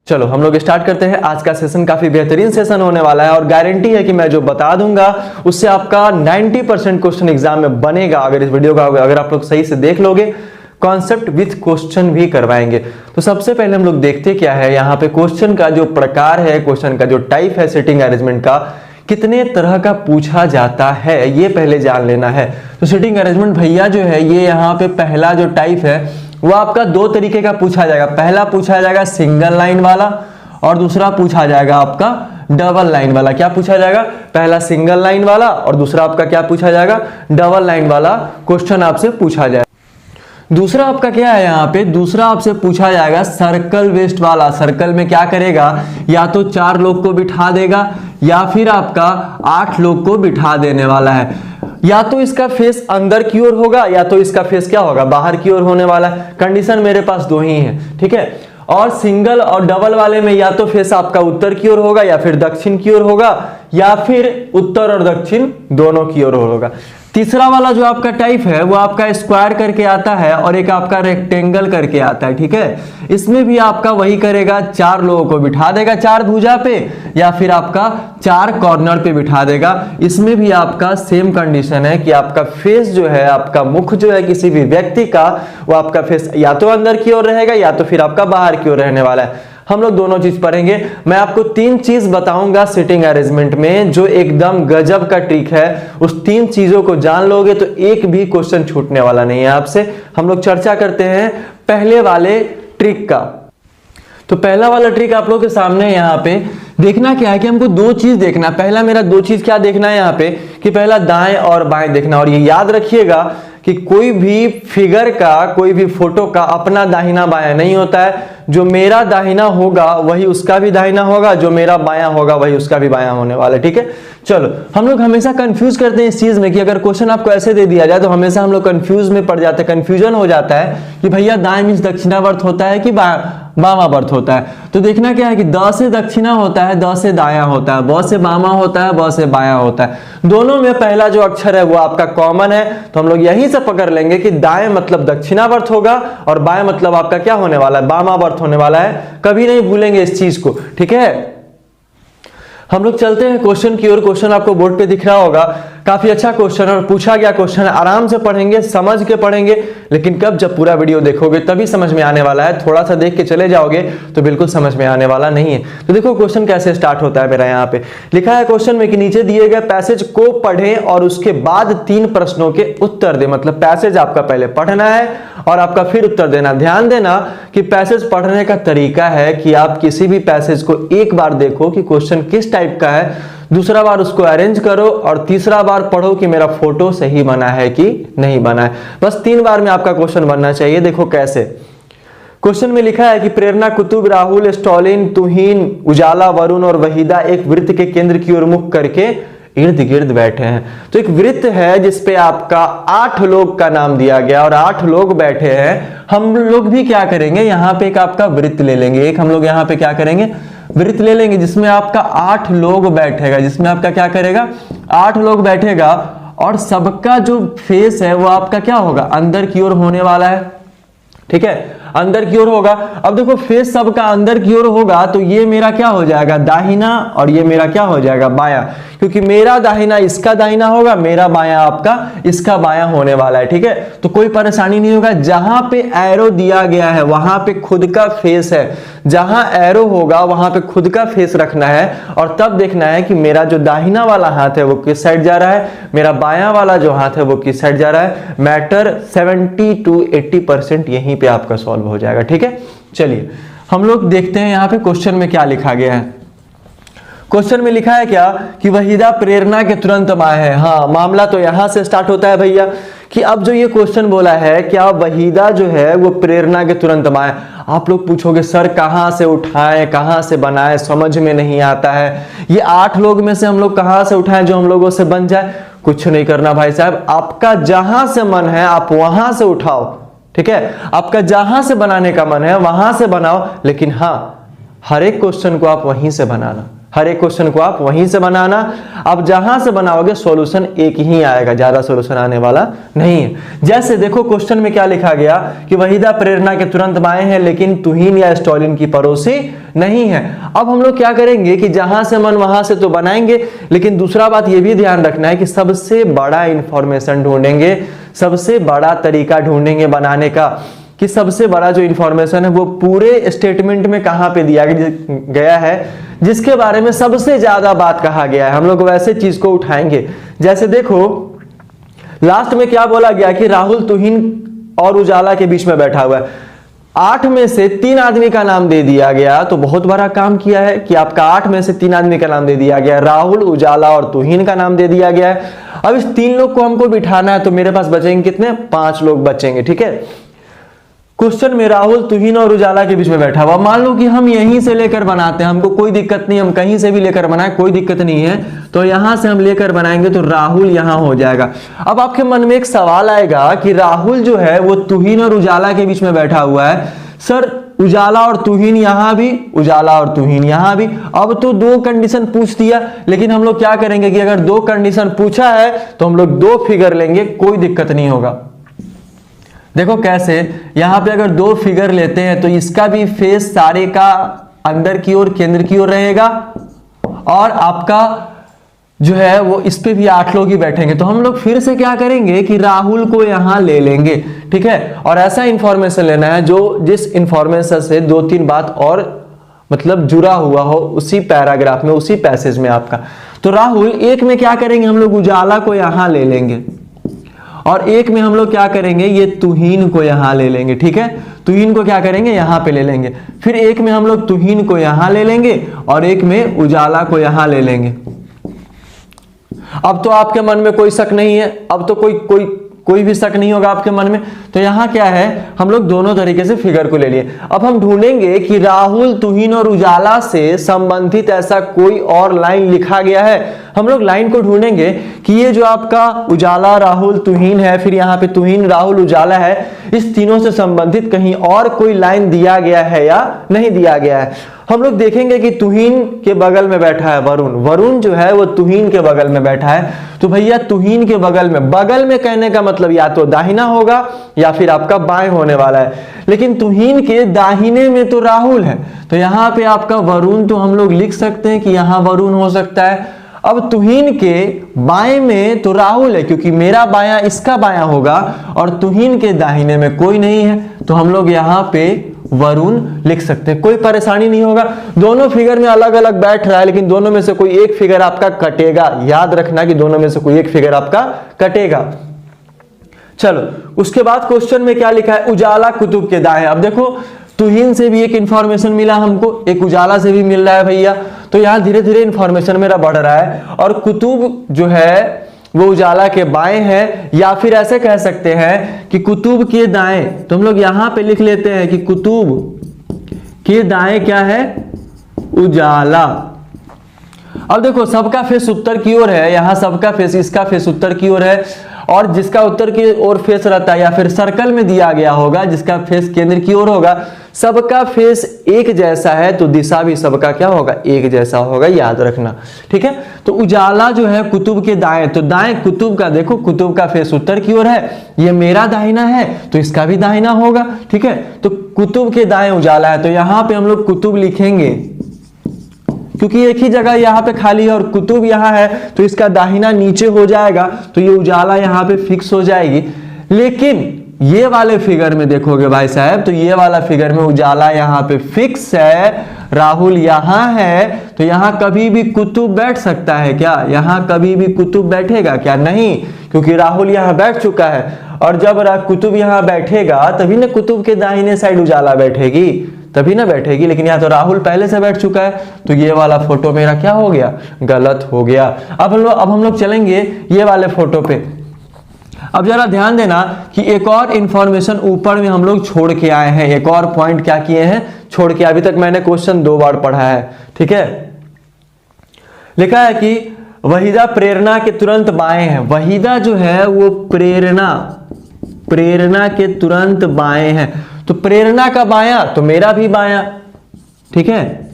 चलो हम लोग स्टार्ट करते हैं। आज का सेशन काफी बेहतरीन सेशन होने वाला है और गारंटी है कि मैं जो बता दूंगा उससे आपका 90% क्वेश्चन एग्जाम में बनेगा। अगर इस वीडियो का अगर आप लोग सही से देख लोगे, कॉन्सेप्ट विथ क्वेश्चन भी करवाएंगे। तो सबसे पहले हम लोग देखते क्या है यहाँ पे क्वेश्चन का जो प्रकार है, क्वेश्चन का जो टाइप है सिटिंग अरेंजमेंट का, कितने तरह का पूछा जाता है ये पहले जान लेना है। तो सिटिंग अरेंजमेंट भैया जो है ये यहाँ पे पहला जो टाइप है वो आपका दो तरीके का पूछा जाएगा। पहला पूछा जाएगा सिंगल लाइन वाला और दूसरा पूछा जाएगा आपका डबल लाइन वाला। क्या पूछा जाएगा? पहला सिंगल लाइन वाला और दूसरा आपका क्या पूछा जाएगा? डबल लाइन वाला क्वेश्चन आपसे पूछा जाएगा। दूसरा आपका क्या है यहाँ पे? दूसरा आपसे पूछा जाएगा सर्कल बेस्ड वाला। सर्कल में क्या करेगा? या तो 4 लोग को बिठा देगा या फिर आपका 8 लोग को बिठा देने वाला है। या तो इसका फेस अंदर की ओर होगा या तो इसका फेस क्या होगा? बाहर की ओर होने वाला है। कंडीशन मेरे पास दो ही है, ठीक है। और सिंगल और डबल वाले में या तो फेस आपका उत्तर की ओर होगा या फिर दक्षिण की ओर होगा या फिर उत्तर और दक्षिण दोनों की ओर होगा। तीसरा वाला जो आपका टाइप है वो आपका स्क्वायर करके आता है और एक आपका रेक्टेंगल करके आता है, ठीक है। इसमें भी आपका वही करेगा, 4 लोगों को बिठा देगा 4 भुजा पे या फिर आपका 4 कॉर्नर पे बिठा देगा। इसमें भी आपका सेम कंडीशन है कि आपका फेस जो है, आपका मुख जो है किसी भी व्यक्ति का, वो आपका फेस या तो अंदर की ओर रहेगा या तो फिर आपका बाहर की ओर रहने वाला है। हम लोग दोनों चीज पढ़ेंगे। मैं आपको 3 चीज बताऊंगा सिटिंग अरेंजमेंट में जो एकदम गजब का ट्रिक है। उस 3 चीजों को जान लोगे तो एक भी क्वेश्चन छूटने वाला नहीं है आपसे। हम लोग चर्चा करते हैं पहले वाले ट्रिक का। तो पहला वाला ट्रिक आप लोगों के सामने यहाँ पे देखना क्या है कि हमको 2 चीज देखना। पहला मेरा 2 चीज क्या देखना है यहाँ पे कि पहला दाएं और बाएं देखना। और ये याद रखिएगा कि कोई भी फिगर का, कोई भी फोटो का अपना दाहिना बायां नहीं होता है। जो मेरा दाहिना होगा वही उसका भी दाहिना होगा, जो मेरा बायां होगा वही उसका भी बायां होने वाला है, ठीक है। चलो, हम लोग हमेशा कंफ्यूज करते हैं इस चीज में कि अगर क्वेश्चन आपको ऐसे दे दिया जाए तो हमेशा हम लोग कंफ्यूज में पड़ जाते हैं, कंफ्यूजन हो जाता है कि भैया दाएं मींस दक्षिणावर्त होता है कि वामावर्त होता है। तो देखना क्या है कि द से दक्षिणा होता है, द से दायां होता है, ब से वामा होता है, ब से बायां होता है। दोनों में पहला जो अक्षर है वो आपका कॉमन है। तो हम लोग यहीं से पकड़ लेंगे कि दाएं मतलब दक्षिणावर्त होगा और बाएं मतलब आपका क्या होने वाला है? वामावर्त होने वाला है। कभी नहीं भूलेंगे इस चीज को, ठीक है। हम लोग चलते हैं क्वेश्चन की ओर। क्वेश्चन आपको बोर्ड पे दिख रहा होगा। काफी अच्छा क्वेश्चन और पूछा गया क्वेश्चन। आराम से पढ़ेंगे, समझ के पढ़ेंगे, लेकिन कब? जब पूरा वीडियो देखोगे तभी समझ में आने वाला है। थोड़ा सा देख के चले जाओगे तो बिल्कुल समझ में आने वाला नहीं है। तो देखो क्वेश्चन कैसे स्टार्ट होता है। मेरा यहाँ पे लिखा है क्वेश्चन में कि नीचे दिए गए पैसेज को पढ़ें और उसके बाद 3 प्रश्नों के उत्तर दे। मतलब पैसेज आपका पहले पढ़ना है और आपका फिर उत्तर देना। ध्यान देना कि पैसेज पढ़ने का तरीका है कि आप किसी भी पैसेज को एक बार देखो कि क्वेश्चन किस टाइप का है, दूसरा बार उसको अरेंज करो और तीसरा बार पढ़ो कि मेरा फोटो सही बना है कि नहीं बना है। बस 3 बार में आपका क्वेश्चन बनना चाहिए। देखो कैसे। क्वेश्चन में लिखा है कि प्रेरणा, कुतुब, राहुल, स्टॉलिन, तुहीन, उजाला, वरुण और वहीदा एक वृत्त के केंद्र की ओर मुख करके इर्द गिर्द बैठे हैं। तो एक वृत्त है जिसपे आपका 8 लोग का नाम दिया गया और 8 लोग बैठे हैं। हम लोग भी क्या करेंगे, यहाँ पे एक आपका वृत्त ले लेंगे। एक हम लोग यहाँ पे क्या करेंगे? वृत्त ले लेंगे जिसमें आपका 8 लोग बैठेगा। जिसमें आपका क्या करेगा? 8 लोग बैठेगा और सबका जो फेस है वो आपका क्या होगा? अंदर की ओर होने वाला है, ठीक है। अंदर की ओर होगा। अब देखो फेस सबका अंदर की ओर होगा तो ये मेरा क्या हो जाएगा? दाहिना और ये मेरा क्या हो जाएगा? बायां। क्योंकि मेरा दाहिना इसका दाहिना होगा, मेरा बायां आपका इसका बायां होने वाला है, ठीक है। तो कोई परेशानी नहीं होगा। जहां पे एरो दिया गया है वहां पे खुद का फेस है। जहां एरो होगा वहां पे खुद का फेस रखना है और तब देखना है कि मेरा जो दाहिना वाला हाथ है वो किस साइड जा रहा है, मेरा बायां वाला जो हाथ है वो किस साइड जा रहा है। मैटर 70 to 80% यहीं पे आपका सॉल्व हो जाएगा, ठीक है। चलिए हम लोग देखते हैं यहाँ पे क्वेश्चन में क्या लिखा गया है। क्वेश्चन में लिखा है क्या कि वहीदा प्रेरणा के तुरंत मां है। हाँ, मामला तो यहां से स्टार्ट होता है भैया कि अब जो ये क्वेश्चन बोला है क्या वहीदा जो है वो प्रेरणा के तुरंत मां है। आप लोग पूछोगे सर कहां से उठाएं, कहां से बनाएं, समझ में नहीं आता है। ये 8 लोग में से हम लोग कहां से उठाएं जो हम लोगों से बन जाए? कुछ नहीं करना भाई साहब, आपका जहां से मन है आप वहां से उठाओ, ठीक है। आपका जहां से बनाने का मन है वहां से बनाओ, लेकिन हाँ, हर एक क्वेश्चन को आप वहीं से बनाना। हर एक क्वेश्चन को आप वहीं से बनाना। अब जहां से बनाओगे सॉल्यूशन एक ही आएगा, ज्यादा सॉल्यूशन आने वाला नहीं है। जैसे देखो क्वेश्चन में क्या लिखा गया कि वहीदा प्रेरणा के तुरंत बाएं है लेकिन तुहीन या स्टॉलिन की पड़ोसी नहीं है। अब हम लोग क्या करेंगे कि जहां से मन वहां से तो बनाएंगे, लेकिन दूसरा बात यह भी ध्यान रखना है कि सबसे बड़ा इंफॉर्मेशन ढूंढेंगे, सबसे बड़ा तरीका ढूंढेंगे बनाने का कि सबसे बड़ा जो इंफॉर्मेशन है वो पूरे स्टेटमेंट में कहां पे दिया गया है, जिसके बारे में सबसे ज्यादा बात कहा गया है। हम लोग वैसे चीज को उठाएंगे। जैसे देखो लास्ट में क्या बोला गया कि राहुल तुहिन और उजाला के बीच में बैठा हुआ है। 8 में से 3 आदमी का नाम दे दिया गया, तो बहुत बड़ा काम किया है कि आपका 8 में से 3 आदमी का नाम दे दिया गया, राहुल, उजाला और तुहिन का नाम दे दिया गया है। अब इस 3 लोग को हमको बिठाना है, तो मेरे पास बचेंगे कितने? 5 लोग बचेंगे। ठीक है, क्वेश्चन में राहुल, तुहिन और उजाला के बीच में बैठा हुआ। मान लो कि हम यहीं से लेकर बनाते हैं, हमको कोई दिक्कत नहीं, हम कहीं से भी लेकर बनाए कोई दिक्कत नहीं है, तो यहां से हम लेकर बनाएंगे तो राहुल यहां हो जाएगा। अब आपके मन में एक सवाल आएगा कि राहुल जो है वो तुहिन और उजाला के बीच में बैठा हुआ है, सर उजाला और तुहिन यहां भी, उजाला और तुहिन यहां भी। अब तो 2 कंडीशन पूछ दिया, लेकिन हम लोग क्या करेंगे कि अगर 2 कंडीशन पूछा है तो हम लोग 2 फिगर लेंगे, कोई दिक्कत नहीं होगा। देखो कैसे, यहां पे अगर 2 फिगर लेते हैं तो इसका भी फेस सारे का अंदर की ओर, केंद्र की ओर रहेगा, और आपका जो है वो इस पे भी 8 लोग ही बैठेंगे। तो हम लोग फिर से क्या करेंगे कि राहुल को यहां ले लेंगे। ठीक है, और ऐसा इंफॉर्मेशन लेना है जो जिस इंफॉर्मेशन से 2-3 बात और मतलब जुड़ा हुआ हो उसी पैराग्राफ में, उसी पैसेज में आपका। तो राहुल 1 में क्या करेंगे, हम लोग उजाला को यहां ले लेंगे, और 1 में हम लोग क्या करेंगे, ये तुहीन को यहां ले लेंगे। ठीक है, तुहीन को क्या करेंगे, यहां पे ले लेंगे। फिर 1 में हम लोग तुहीन को यहां ले लेंगे और 1 में उजाला को यहां ले लेंगे। अब तो आपके मन में कोई शक नहीं है, अब तो कोई भी शक नहीं होगा आपके मन में। तो यहां क्या है, हम लोग दोनों तरीके से फिगर को ले लिए। अब हम ढूंढेंगे कि राहुल, तुहिन और उजाला से संबंधित ऐसा कोई और लाइन लिखा गया है। हम लोग लाइन को ढूंढेंगे कि ये जो आपका उजाला, राहुल, तुहिन है, फिर यहाँ पे तुहिन, राहुल, उजाला है, इस तीनों से संबंधित कहीं और कोई लाइन दिया गया है या नहीं दिया गया है। हम लोग देखेंगे कि तुहिन के बगल में बैठा है वरुण, वरुण जो है वो तुहिन के बगल में बैठा है। तो भैया तुहिन के बगल में कहने का मतलब या तो दाहिना होगा या फिर आपका बाएं होने वाला है, लेकिन तुहिन के दाहिने में तो राहुल है, तो यहाँ पे आपका वरुण तो हम लोग लिख सकते हैं कि यहाँ वरुण हो सकता है। अब तुहिन के बाएं में तो राहुल है, क्योंकि मेरा बायां इसका बायां होगा, और तुहिन के दाहिने में कोई नहीं है, तो हम लोग यहाँ पे वरुण लिख सकते हैं, कोई परेशानी नहीं होगा। दोनों फिगर में अलग अलग बैठ रहा है, लेकिन दोनों में से कोई एक फिगर आपका कटेगा। याद रखना कि दोनों में से कोई एक फिगर आपका कटेगा। चलो, उसके बाद क्वेश्चन में क्या लिखा है, उजाला कुतुब के दाएं। अब देखो तुहिन से भी एक इंफॉर्मेशन मिला हमको, एक उजाला से भी मिल रहा है भैया, तो यहां धीरे धीरे इंफॉर्मेशन मेरा बढ़ रहा है। और कुतुब जो है वो उजाला के बाएं है, या फिर ऐसे कह सकते हैं कि कुतुब के दाएं। तो हम लोग यहां पे लिख लेते हैं कि कुतुब के दाएं क्या है, उजाला। अब देखो सबका फेस उत्तर की ओर है, यहां सबका फेस, इसका फेस उत्तर की ओर है, और जिसका उत्तर की ओर फेस रहता है या फिर सर्कल में दिया गया होगा जिसका फेस केंद्र की ओर होगा, सबका फेस एक जैसा है तो दिशा भी सबका क्या होगा, एक जैसा होगा, याद रखना। ठीक है, तो उजाला जो है कुतुब के दाएं, तो दाएं कुतुब का, देखो कुतुब का फेस उत्तर की ओर है, ये मेरा दाहिना है तो इसका भी दाहिना होगा। ठीक है, तो कुतुब के दाएं उजाला है, तो यहां पे हम लोग कुतुब लिखेंगे क्योंकि एक ही जगह यहाँ पे खाली है, और कुतुब यहाँ है तो इसका दाहिना नीचे हो जाएगा, तो ये उजाला यहाँ पे फिक्स हो जाएगी। लेकिन ये वाले फिगर में देखोगे भाई साहब, तो ये वाला फिगर में उजाला यहाँ पे फिक्स है, राहुल यहाँ है, तो यहाँ कभी भी कुतुब बैठ सकता है क्या, यहाँ कभी भी कुतुब बैठेगा क्या, नहीं, क्योंकि राहुल यहाँ बैठ चुका है। और जब कुतुब यहाँ बैठेगा तभी ना कुतुब के दाहिने साइड उजाला बैठेगी, तभी ना बैठेगी, लेकिन यहाँ तो राहुल पहले से बैठ चुका है, तो ये वाला फोटो मेरा क्या हो गया, गलत हो गया। अब हम लोग चलेंगे ये वाले फोटो पे। अब जरा ध्यान देना कि एक और इंफॉर्मेशन ऊपर में हम लोग छोड़ के आए हैं, एक और पॉइंट क्या किए हैं, छोड़ के। अभी तक मैंने क्वेश्चन 2 बार पढ़ा है। ठीक है, लिखा है कि वहीदा प्रेरणा के तुरंत बाएं है। वहीदा जो है वो प्रेरणा के तुरंत बाएं है, तो प्रेरणा का बायां तो मेरा भी बायां। ठीक है,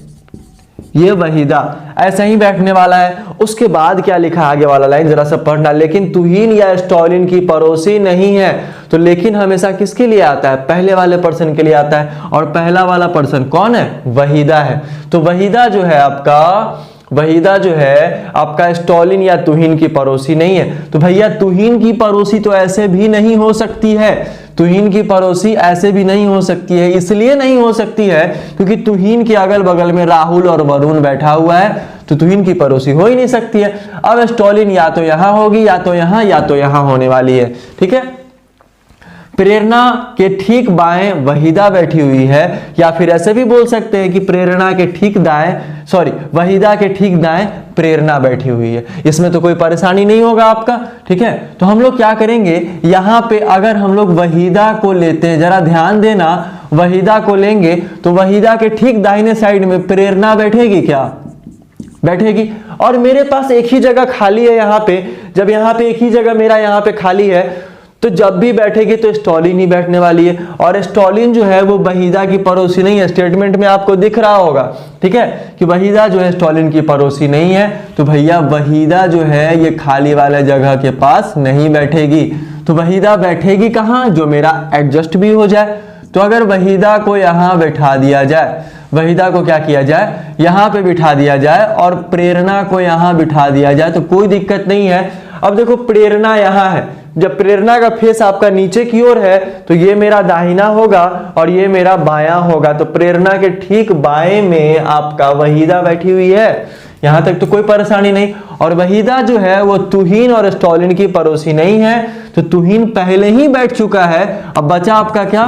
ये वहीदा ऐसा ही बैठने वाला है। उसके बाद क्या लिखा आगे वाला लाइन जरा सा पढ़ना, लेकिन तुहीन या स्टॉलिन की पड़ोसी नहीं है। तो लेकिन हमेशा किसके लिए आता है? पहले वाले पर्सन के लिए आता है, और पहला वाला पर्सन कौन है? वहीदा है। तो वहीदा जो है आपका स्टॉलिन या तुहीन की पड़ोसी नहीं है। तो भैया तुहीन की पड़ोसी तो ऐसे भी नहीं हो सकती है, तुहीन की पड़ोसी ऐसे भी नहीं हो सकती है। इसलिए नहीं हो सकती है क्योंकि तुहीन के अगल बगल में राहुल और वरुण बैठा हुआ है, तो तुहीन की पड़ोसी हो ही नहीं सकती है। अब स्टॉलिन या तो यहां होगी, या तो यहां होने वाली है। ठीक है, प्रेरणा के ठीक बाएं वहीदा बैठी हुई है, या फिर ऐसे भी बोल सकते हैं कि प्रेरणा के ठीक दाएं, वहीदा के ठीक दाएं प्रेरणा बैठी हुई है। इसमें तो कोई परेशानी नहीं होगा आपका। ठीक है, तो हम लोग क्या करेंगे, यहां पे अगर हम लोग वहीदा को लेते हैं, जरा ध्यान देना, वहीदा को लेंगे तो वहीदा के ठीक दाहिने साइड में प्रेरणा बैठेगी। क्या बैठेगी? और मेरे पास एक ही जगह खाली है यहाँ पे। जब यहाँ पे एक ही जगह मेरा यहाँ पे खाली है, तो जब भी बैठेगी तो स्टॉलिन ही बैठने वाली है। और स्टॉलिन जो है वो वहीदा की पड़ोसी नहीं है। स्टेटमेंट में आपको दिख रहा होगा, ठीक है, कि वहीदा जो है स्टॉलिन की पड़ोसी नहीं है। तो भैया वहीदा जो है ये खाली वाले जगह के पास नहीं बैठेगी। तो वहीदा बैठेगी कहाँ? जो मेरा एडजस्ट भी हो जाए। तो अगर वहीदा को यहाँ बैठा दिया जाए, वहीदा को क्या किया जाए, यहाँ पे बिठा दिया जाए, और प्रेरणा को यहाँ बिठा दिया जाए, तो कोई दिक्कत नहीं है। अब देखो प्रेरणा यहाँ है, जब प्रेरणा का फेस आपका नीचे की ओर है तो ये मेरा दाहिना होगा और ये मेरा बायां होगा। तो प्रेरणा के ठीक बाएं में आपका वहीदा बैठी हुई है। यहां तक तो कोई परेशानी नहीं। और वहीदा जो है वो तुहीन और स्टॉलिन की पड़ोसी नहीं है। तो तुहीन पहले ही बैठ चुका है, अब बचा आपका क्या?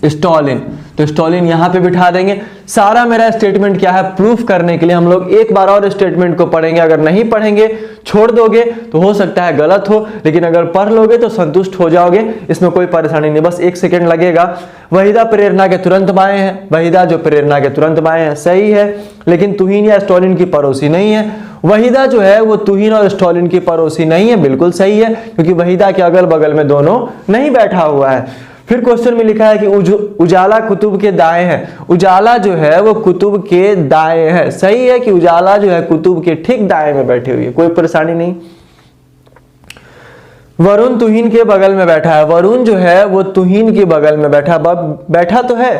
स्टॉलिन। तो स्टॉलिन यहां पे बिठा देंगे। सारा मेरा स्टेटमेंट क्या है, प्रूफ करने के लिए हम लोग एक बार और स्टेटमेंट को पढ़ेंगे। अगर नहीं पढ़ेंगे, छोड़ दोगे, तो हो सकता है गलत हो, लेकिन अगर पढ़ लोगे तो संतुष्ट हो जाओगे। इसमें कोई परेशानी नहीं, बस 1 सेकेंड लगेगा। वहीदा प्रेरणा के तुरंत बाएं है, वहीदा जो प्रेरणा के तुरंत बाएं है, सही है, लेकिन तुहीन या स्टॉलिन की पड़ोसी नहीं है। वहीदा जो है वो तुहीन और स्टॉलिन की पड़ोसी नहीं है, बिल्कुल सही है, क्योंकि वहीदा के अगल बगल में दोनों नहीं बैठा हुआ है। फिर क्वेश्चन में लिखा है कि उजाला कुतुब के दाएं है। उजाला जो है वो कुतुब के दाएं है। सही है कि उजाला जो है कुतुब के ठीक दाएं में बैठी हुई है, कोई परेशानी नहीं। वरुण तुहीन के बगल में बैठा है। वरुण जो है वो तुहीन के बगल में बैठा तो है,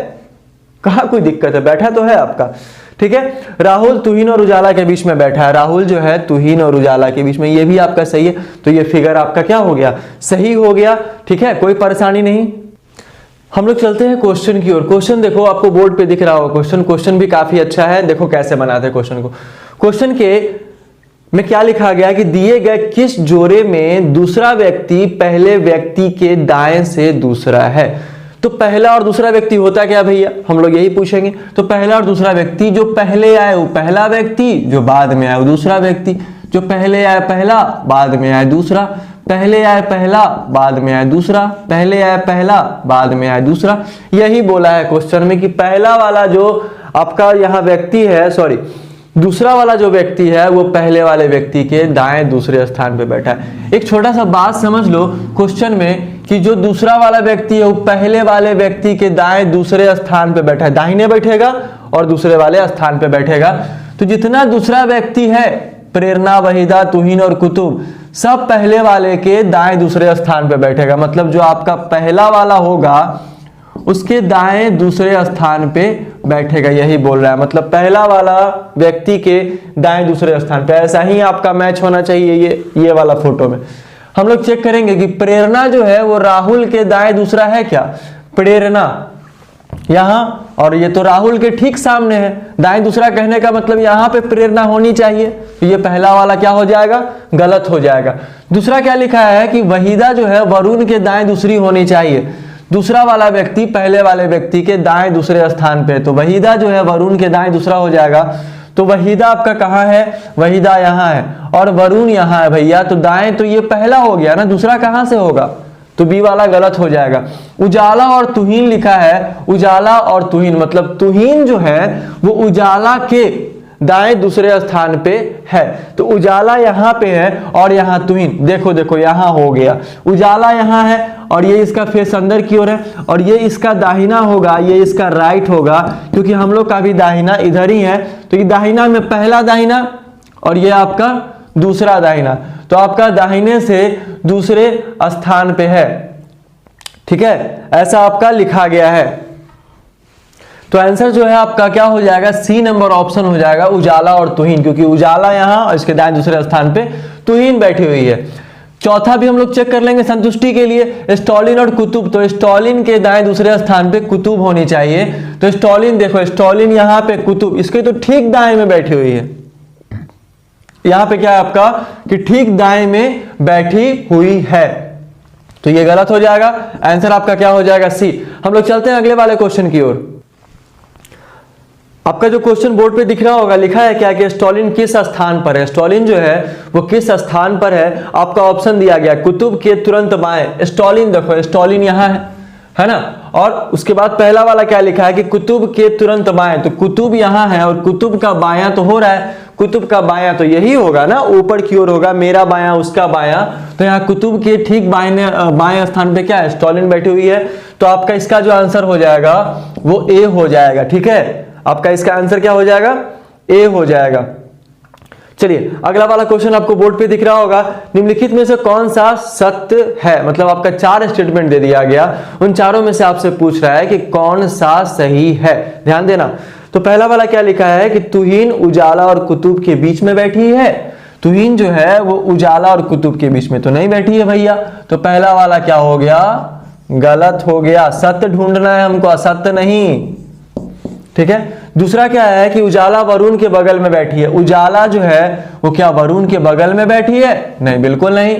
कहाँ कोई दिक्कत है, बैठा तो है आपका। ठीक है, राहुल तुहीन और उजाला के बीच में बैठा है। राहुल जो है तुहीन और उजाला के बीच में, ये भी आपका सही है। तो ये फिगर आपका क्या हो गया, सही हो गया। ठीक है, कोई परेशानी नहीं। हम लोग चलते हैं क्वेश्चन की ओर। क्वेश्चन देखो, आपको बोर्ड पे दिख रहा होगा क्वेश्चन भी काफी अच्छा है। देखो कैसे बनाते हैं क्वेश्चन को। क्वेश्चन के में क्या लिखा गया कि दिए गए किस जोड़े में दूसरा व्यक्ति पहले व्यक्ति के दाएं से दूसरा है। तो पहला और दूसरा व्यक्ति होता क्या भैया, हम लोग यही पूछेंगे। तो पहला और दूसरा व्यक्ति, जो पहले आए वो पहला व्यक्ति, जो बाद में आए वो दूसरा व्यक्ति। जो पहले आए पहला, बाद में आए दूसरा, पहले आए पहला, बाद में आए दूसरा, पहले आए पहला, बाद में आए दूसरा। यही बोला है क्वेश्चन में कि पहला वाला जो आपका यहाँ व्यक्ति है, दूसरा वाला जो व्यक्ति है वो पहले वाले व्यक्ति के दाएं दूसरे स्थान पे बैठा है। एक छोटा सा बात समझ लो क्वेश्चन में कि जो दूसरा वाला व्यक्ति है वो पहले वाले व्यक्ति के दाएं दूसरे स्थान पे बैठा है, दाहिने बैठेगा और दूसरे वाले स्थान पे बैठेगा। तो जितना दूसरा व्यक्ति है, प्रेरणा, वहीदा, तुहीन और कुतुब, सब पहले वाले के दाएं दूसरे स्थान पे बैठेगा। मतलब जो आपका पहला वाला होगा उसके दाएं दूसरे स्थान पे बैठेगा, यही बोल रहा है। मतलब पहला वाला व्यक्ति के दाएं दूसरे स्थान पे। ऐसा ही आपका मैच होना चाहिए ये वाला फोटो में। हम लोग चेक करेंगे कि प्रेरणा जो है वो राहुल के दाएं दूसरा है क्या, प्रेरणा यहां, और ये तो राहुल के ठीक सामने है। दाएं दूसरा कहने का मतलब यहां पे प्रेरणा होनी चाहिए, तो ये पहला वाला क्या हो जाएगा, गलत हो जाएगा। दूसरा क्या लिखा है कि वहीदा जो है वरुण के दाएं दूसरी होनी चाहिए। दूसरा वाला व्यक्ति पहले वाले व्यक्ति के दाएं दूसरे स्थान पे, तो वहीदा जो है वरुण के दाएं दूसरा हो जाएगा। तो वहीदा आपका कहाँ है, वहीदा यहाँ है और वरुण यहाँ है भैया। तो दाएं तो ये पहला हो गया ना, दूसरा कहाँ से होगा, तो बी वाला गलत हो जाएगा। उजाला और तुहीन लिखा है, उजाला और तुहीन मतलब तुहीन जो है वो उजाला के दाएं दूसरे स्थान पे है। तो उजाला यहां पे है और यहां तुहिन, देखो देखो यहां हो गया, उजाला यहां है और ये इसका फेस अंदर की ओर है और ये इसका दाहिना होगा, ये इसका राइट होगा, क्योंकि हम लोग का भी दाहिना इधर ही है। तो ये दाहिना में पहला दाहिना और ये आपका दूसरा दाहिना, तो आपका दाहिने से दूसरे स्थान पे है, ठीक है, ऐसा आपका लिखा गया है। तो आंसर जो है आपका क्या हो जाएगा, सी नंबर ऑप्शन हो जाएगा, उजाला और तुहिन, क्योंकि उजाला यहां और इसके दाएं दूसरे स्थान पे तुहिन बैठी हुई है। चौथा भी हम लोग चेक कर लेंगे संतुष्टि के लिए, स्टॉलिन और कुतुब। तो स्टॉलिन के दाएं दूसरे स्थान पे कुतुब होनी चाहिए। तो स्टॉलिन देखो, स्टॉलिन यहां पे, कुतुब इसके तो ठीक दाएं में बैठी हुई है। यहां पे क्या है आपका कि ठीक दाएं में बैठी हुई है, तो ये गलत हो जाएगा। आंसर आपका क्या हो जाएगा, सी। हम लोग चलते हैं अगले वाले क्वेश्चन की ओर। आपका जो क्वेश्चन बोर्ड पे दिख रहा होगा, लिखा है क्या कि स्टॉलिन किस स्थान पर है। स्टॉलिन जो है वो किस स्थान पर है, आपका ऑप्शन दिया गया कुतुब के तुरंत बाएं। स्टॉलिन देखो, स्टॉलिन यहां है ना, और उसके बाद पहला वाला क्या लिखा है कि कुतुब के तुरंत बाएं। तो कुतुब यहां है और कुतुब का बायां तो हो रहा है, कुतुब का बायां तो यही होगा ना, ऊपर की ओर होगा, मेरा बायां उसका बायां। तो यहाँ कुतुब के ठीक बाएं स्थान पे क्या है, स्टॉलिन बैठी हुई है। तो आपका इसका जो आंसर हो जाएगा वो ए हो जाएगा, ठीक है। आपका इसका आंसर क्या हो जाएगा, ए हो जाएगा। चलिए अगला वाला क्वेश्चन आपको बोर्ड पे दिख रहा होगा, निम्नलिखित में से कौन सा सत्य है। मतलब आपका 4 स्टेटमेंट दे दिया गया, उन चारों में से आपसे पूछ रहा है कि कौन सा सही है। ध्यान देना। तो पहला वाला क्या लिखा है कि तुहिन उजाला और कुतुब के बीच में बैठी है। तुहिन जो है वो उजाला और कुतुब के बीच में तो नहीं बैठी है भैया, तो पहला वाला क्या हो गया, गलत हो गया। सत्य ढूंढना है हमको, असत्य नहीं, ठीक है। दूसरा क्या है कि उजाला वरुण के बगल में बैठी है। उजाला जो है वो क्या वरुण के बगल में बैठी है, नहीं, बिल्कुल नहीं।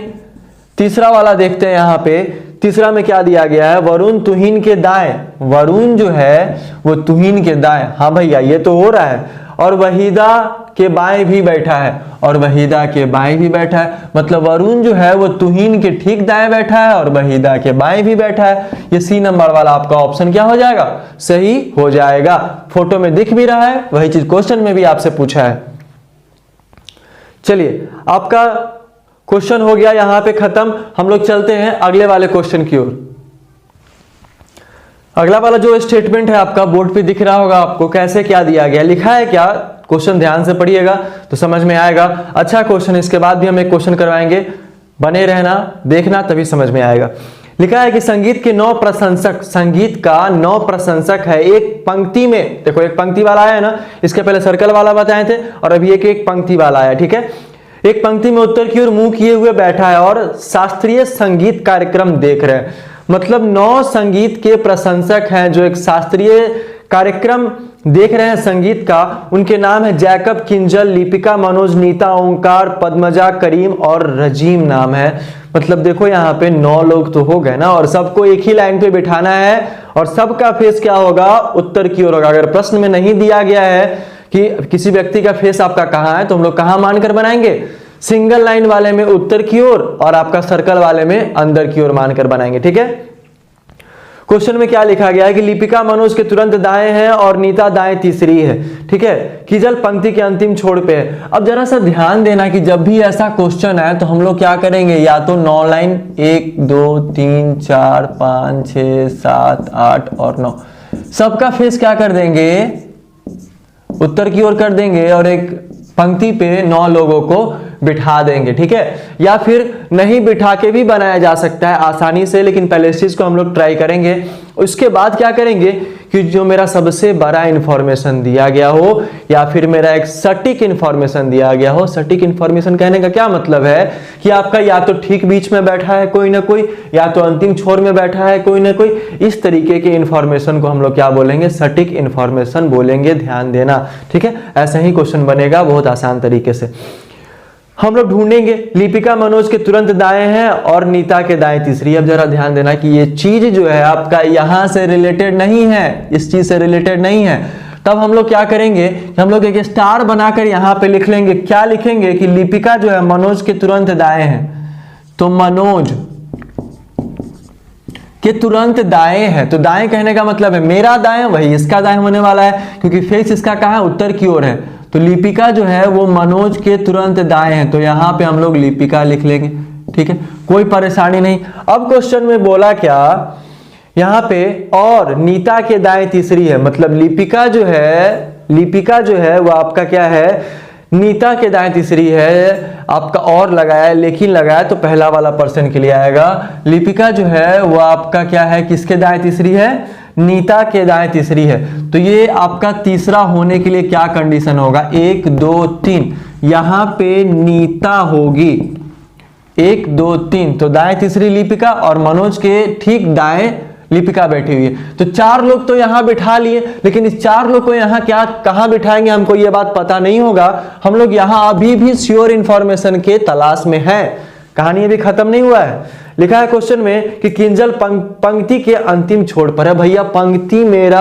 तीसरा वाला देखते हैं यहां पे, तीसरा में क्या दिया गया है, वरुण तुहिन के दाएं। वरुण जो है वो तुहिन के दाएं, हाँ भैया ये तो हो रहा है। और वहीदा के बाएं भी बैठा है, और वहीदा के बाएं भी बैठा है। मतलब वरुण जो है वो तुहिन के ठीक दाएं बैठा है और वहीदा के बाएं भी बैठा है। ये सी नंबर वाला आपका ऑप्शन क्या हो जाएगा, सही हो जाएगा। फोटो में दिख भी रहा है, वही चीज क्वेश्चन में भी आपसे पूछा है। चलिए आपका क्वेश्चन हो गया यहां पे खत्म। हम लोग चलते हैं अगले वाले क्वेश्चन की ओर। अगला वाला जो स्टेटमेंट है आपका बोर्ड पे दिख रहा होगा आपको, कैसे क्या दिया गया, लिखा है क्या, क्वेश्चन ध्यान से पढ़िएगा तो समझ में आएगा। अच्छा क्वेश्चन, इसके बाद भी हम एक क्वेश्चन करवाएंगे, बने रहना, देखना, तभी समझ में आएगा। लिखा है कि संगीत के 9 प्रशंसक, संगीत का 9 प्रशंसक है एक पंक्ति में। देखो एक पंक्ति वाला आया है ना, इसके पहले सर्कल वाला बताए थे और अभी एक पंक्ति वाला आया, ठीक है। एक पंक्ति में उत्तर की ओर मुंह किए हुए बैठा है और शास्त्रीय संगीत कार्यक्रम देख रहे हैं। मतलब 9 संगीत के प्रशंसक हैं जो एक शास्त्रीय कार्यक्रम देख रहे हैं संगीत का। उनके नाम है जैकब, किंजल, लिपिका, मनोज, नीता, ओंकार, पद्मजा, करीम और रजीम नाम है। मतलब देखो यहाँ पे 9 लोग तो हो गए ना, और सबको एक ही लाइन पे बिठाना है और सबका फेस क्या होगा, उत्तर की ओर होगा। अगर प्रश्न में नहीं दिया गया है कि किसी व्यक्ति का फेस आपका कहाँ है, तो हम लोग कहाँ मानकर बनाएंगे, सिंगल लाइन वाले में उत्तर की ओर और आपका सर्कल वाले में अंदर की ओर मानकर बनाएंगे, ठीक है। क्वेश्चन में क्या लिखा गया है कि लिपिका मनोज के तुरंत दाएं है और नीता दाएं तीसरी है, ठीक है। किजल पंक्ति के अंतिम छोर पे है। अब जरा सा ध्यान देना कि जब भी ऐसा क्वेश्चन है तो हम लोग क्या करेंगे, या तो 9 लाइन 1 2 3 4 5 6 7 8 और 9 सबका फेस क्या कर देंगे, उत्तर की ओर कर देंगे और एक पंक्ति पे 9 लोगों को बिठा देंगे, ठीक है। या फिर नहीं बिठा के भी बनाया जा सकता है आसानी से, लेकिन पहले इस चीज को हम लोग ट्राई करेंगे। उसके बाद क्या करेंगे कि जो मेरा सबसे बड़ा इंफॉर्मेशन दिया गया हो या फिर मेरा एक सटीक इंफॉर्मेशन दिया गया हो। सटीक इंफॉर्मेशन कहने का क्या मतलब है कि आपका या तो ठीक बीच में बैठा है कोई ना कोई, या तो अंतिम छोर में बैठा है कोई ना कोई। इस तरीके के इंफॉर्मेशन को हम लोग क्या बोलेंगे, सटीक इंफॉर्मेशन बोलेंगे। ध्यान देना, ठीक है। ऐसा ही क्वेश्चन बनेगा बहुत आसान तरीके से। हम लोग ढूंढेंगे लिपिका मनोज के तुरंत दाएं हैं और नीता के दाएं तीसरी। अब जरा ध्यान देना कि ये चीज जो है आपका यहां से रिलेटेड नहीं है, इस चीज से रिलेटेड नहीं है। तब हम लोग क्या करेंगे, हम लोग एक स्टार बनाकर यहां पे लिख लेंगे। क्या लिखेंगे कि लिपिका जो है मनोज के तुरंत दाएं हैं, तो मनोज के तुरंत दाएं है। तो दाएं कहने का मतलब है मेरा दाएं वही इसका दाएं होने वाला है, क्योंकि फेस इसका कहां है, उत्तर की ओर है। तो लिपिका जो है वो मनोज के तुरंत दाएं है, तो यहां पे हम लोग लिपिका लिख लेंगे। ठीक है, कोई परेशानी नहीं। अब क्वेश्चन में बोला क्या, यहां पे और नीता के दाएं तीसरी है, मतलब लिपिका जो है वो आपका क्या है, नीता के दाएं तीसरी है। आपका और लगाया है, लेकिन लगाया तो पहला वाला पर्सन के लिए आएगा। लिपिका जो है वो आपका क्या है, किसके दाएं तीसरी है, नीता के दाएं तीसरी है। तो ये आपका तीसरा होने के लिए क्या कंडीशन होगा, 1 2 3, यहां पे नीता होगी 1 2 3, तो दाएं तीसरी लिपिका और मनोज के ठीक दाएं लिपिका बैठी हुई है। तो 4 लोग तो यहां बिठा लिए, लेकिन इस 4 लोग को यहां कहां बिठाएंगे हमको ये बात पता नहीं होगा। हम लोग यहां अभी भी श्योर इंफॉर्मेशन के तलाश में है, कहानी अभी खत्म नहीं हुआ है। लिखा है क्वेश्चन में कि किंजल पंक्ति के अंतिम छोर पर है। भैया पंक्ति मेरा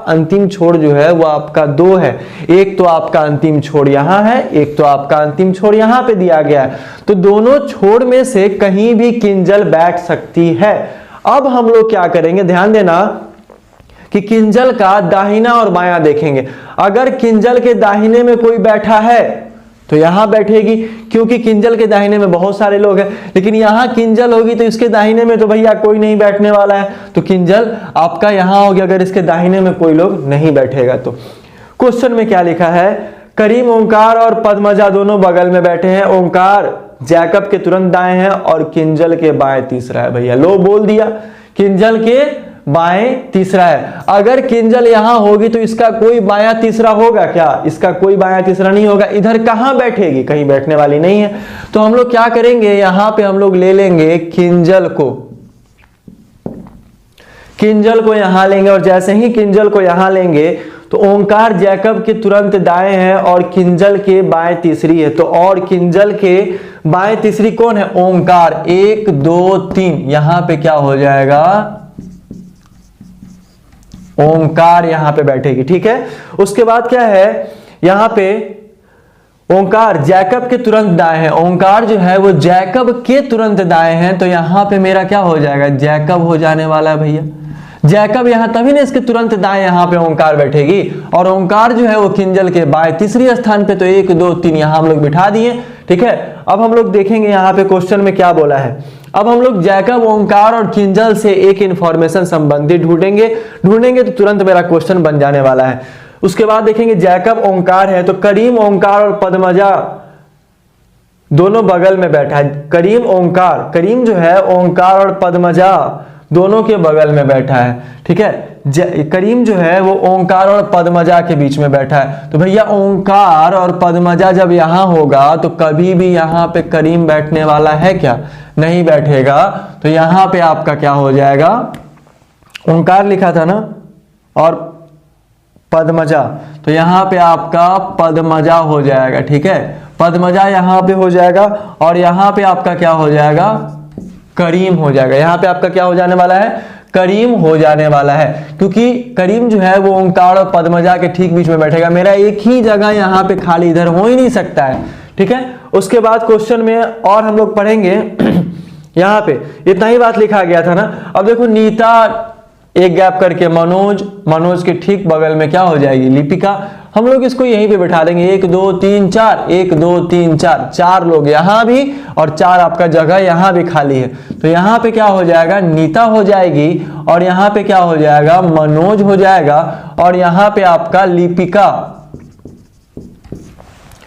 अंतिम छोर जो है वो आपका 2 है, एक तो आपका अंतिम छोर यहां है, एक तो आपका अंतिम छोर यहां पे दिया गया है। तो दोनों छोर में से कहीं भी किंजल बैठ सकती है। अब हम लोग क्या करेंगे, ध्यान देना कि किंजल का दाहिना और बायां देखेंगे। अगर किंजल के दाहिने में कोई बैठा है तो यहां बैठेगी, क्योंकि किंजल के दाहिने में बहुत सारे लोग हैं। लेकिन यहां किंजल होगी तो इसके दाहिने में तो भैया कोई नहीं बैठने वाला है, तो किंजल आपका यहां होगी अगर इसके दाहिने में कोई लोग नहीं बैठेगा तो। क्वेश्चन में क्या लिखा है, करीम ओंकार और पद्मजा दोनों बगल में बैठे हैं। ओंकार जैकब के तुरंत दाएं हैं और किंजल के बाएं तीसरा है। भैया लो बोल दिया, किंजल के बाएं तीसरा है। अगर किंजल यहां होगी तो इसका कोई बायां तीसरा होगा क्या, इसका कोई बायां तीसरा नहीं होगा। इधर कहां बैठेगी, कहीं बैठने वाली नहीं है। तो हम लोग क्या करेंगे, यहां पे हम लोग ले लेंगे किंजल को यहां लेंगे, और जैसे ही किंजल को यहां लेंगे तो ओंकार जैकब के तुरंत दाएं है और किंजल के बाएं तीसरी है। तो और किंजल के बाएं तीसरी कौन है, ओंकार। 1 2 3, यहां पे क्या हो जाएगा, ओंकार यहां पे बैठेगी। ठीक है, उसके बाद क्या है, यहां पे ओंकार जैकब के तुरंत दाएं है। ओंकार जो है वो जैकब के तुरंत दाएं है, तो यहां पे मेरा क्या हो जाएगा, जैकब हो जाने वाला है। भैया जैकब यहां तभी ना इसके तुरंत दाएं यहां पे ओंकार बैठेगी, और ओंकार जो है वो किंजल के बाएं तीसरी स्थान पे, तो 1 2 3 यहां हम लोग बिठा दिए। ठीक है, अब हम लोग देखेंगे यहां पे क्वेश्चन में क्या बोला है। अब हम लोग जैकब, ओंकार और किंजल से एक इंफॉर्मेशन संबंधित ढूंढेंगे तो तुरंत मेरा क्वेश्चन बन जाने वाला है। उसके बाद देखेंगे जैकब ओंकार है तो करीम ओंकार और पद्मजा दोनों बगल में बैठा है। करीम जो है ओंकार और पद्मजा दोनों के बगल में बैठा है। ठीक है, करीम जो है वो ओंकार और पद्मजा के बीच में बैठा है। तो भैया ओंकार और पद्मजा जब यहां होगा तो कभी भी यहां पे करीम बैठने वाला है क्या, नहीं बैठेगा। तो यहां पे आपका क्या हो जाएगा, ओंकार लिखा था ना और पद्मजा, तो यहां पे आपका पद्मजा हो जाएगा। ठीक है, पद्मजा यहां पे हो जाएगा और यहां पे आपका क्या हो जाएगा, करीम हो जाएगा। यहां पे आपका क्या हो जाने वाला है, करीम हो जाने वाला है, क्योंकि करीम जो है वो ओंकार और पद्मजा के ठीक बीच में बैठेगा। मेरा एक ही जगह यहां पे खाली इधर हो ही नहीं सकता है। ठीक है, उसके बाद क्वेश्चन में और हम लोग पढ़ेंगे यहां पे इतना ही बात लिखा गया था ना। अब देखो नीता एक गैप करके मनोज के ठीक बगल में क्या हो जाएगी, लिपिका। हम लोग इसको यहीं पे बैठा देंगे 1 2 3 4, 1 2 3 4, 4 लोग यहां भी और 4 आपका जगह यहां भी खाली है। तो यहां पे क्या हो जाएगा, नीता हो जाएगी और यहां पे क्या हो जाएगा, मनोज हो जाएगा और यहां पे आपका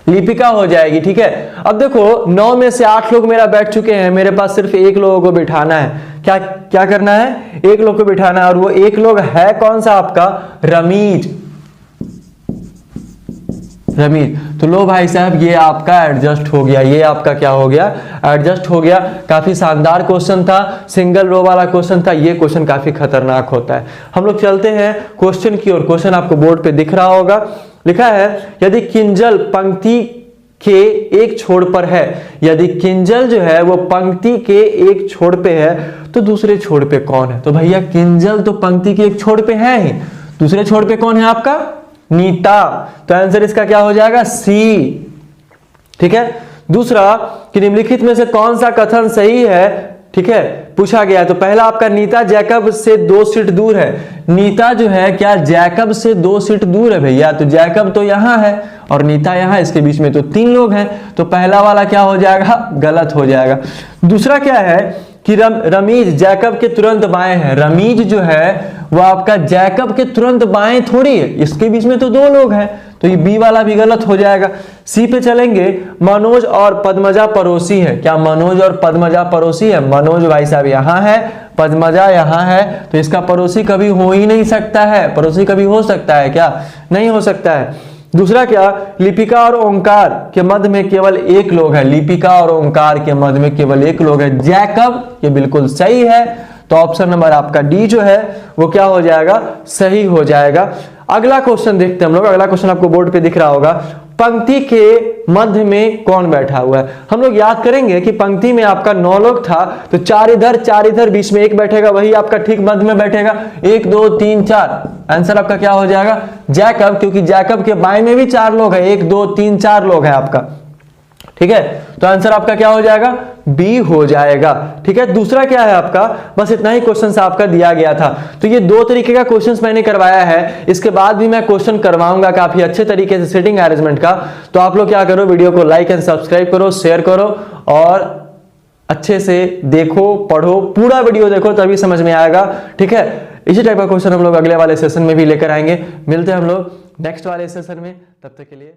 लिपिका हो जाएगी। ठीक है, अब देखो 9 में से 8 लोग मेरा बैठ चुके हैं, मेरे पास सिर्फ 1 लोगों को बिठाना है। क्या करना है, 1 लोग को बिठाना है, और वो 1 लोग है कौन सा, आपका रमीज। तो लो भाई साहब ये आपका एडजस्ट हो गया, ये आपका क्या हो गया, एडजस्ट हो गया। काफी शानदार क्वेश्चन था, सिंगल रो वाला क्वेश्चन था। ये क्वेश्चन काफी खतरनाक होता है। हम लोग चलते हैं क्वेश्चन की ओर। क्वेश्चन आपको बोर्ड पे दिख रहा होगा, लिखा है यदि किंजल पंक्ति के एक छोर पर है, यदि किंजल जो है वो पंक्ति के एक छोर पे है तो दूसरे छोर पे कौन है। तो भैया किंजल तो पंक्ति के एक छोर पे है ही, दूसरे छोर पे कौन है आपका, नीता। तो आंसर इसका क्या हो जाएगा, सी। ठीक है, दूसरा कि निम्नलिखित में से कौन सा कथन सही है ठीक है, पूछा गया है। तो पहला आपका नीता जैकब से 2 सीट दूर है। नीता जो है क्या जैकब से 2 सीट दूर है भैया? तो जैकब तो यहां है और नीता यहां, इसके बीच में तो 3 लोग हैं, तो पहला वाला क्या हो जाएगा? गलत हो जाएगा। दूसरा क्या है कि रमीज जैकब के तुरंत बाएं है। रमीज जो है वो आपका जैकब के तुरंत बाएं थोड़ी है, इसके बीच में तो 2 लोग हैं, तो ये बी वाला भी गलत हो जाएगा। सी पे चलेंगे, मनोज और पद्मजा पड़ोसी है। क्या मनोज और पद्मजा पड़ोसी है? मनोज भाई साहब यहाँ है, पद्मजा यहाँ है, तो इसका पड़ोसी कभी हो ही नहीं सकता है। पड़ोसी कभी हो सकता है क्या? नहीं हो सकता है। दूसरा क्या, लिपिका और ओंकार के मध्य में केवल 1 लोग है। लिपिका और ओंकार के मध्य में केवल 1 लोग है। जैकब, ये बिल्कुल सही है, तो ऑप्शन नंबर आपका डी जो है वो क्या हो जाएगा? सही हो जाएगा। अगला क्वेश्चन देखते हैं हम लोग। अगला क्वेश्चन आपको बोर्ड पे दिख रहा होगा, पंक्ति के मध्य में कौन बैठा हुआ है? हम लोग याद करेंगे कि पंक्ति में आपका 9 लोग था, तो 4 इधर, बीच में 1 बैठेगा, वही आपका ठीक मध्य में बैठेगा। 1 2 3 4, आंसर आपका क्या हो जाएगा? जैकब, क्योंकि जैकब के बाएं में भी 4 लोग हैं, 1 2 3 4 लोग हैं आपका, ठीक है। तो आंसर आपका क्या हो जाएगा? बी हो जाएगा, ठीक है। दूसरा क्या है आपका? बस इतना ही क्वेश्चन आपका दिया गया था। तो ये 2 तरीके का क्वेश्चंस मैंने करवाया है, इसके बाद भी मैं क्वेश्चन करवाऊंगा काफी अच्छे तरीके से सिटिंग अरेंजमेंट का। तो आप लोग क्या करो, वीडियो को लाइक एंड सब्सक्राइब करो, शेयर करो और अच्छे से देखो, पढ़ो, पूरा वीडियो देखो, तभी समझ में आएगा, ठीक है। इसी टाइप का क्वेश्चन हम लोग अगले वाले सेशन में भी लेकर आएंगे। मिलते हैं हम लोग नेक्स्ट वाले सेशन में, तब तक के लिए।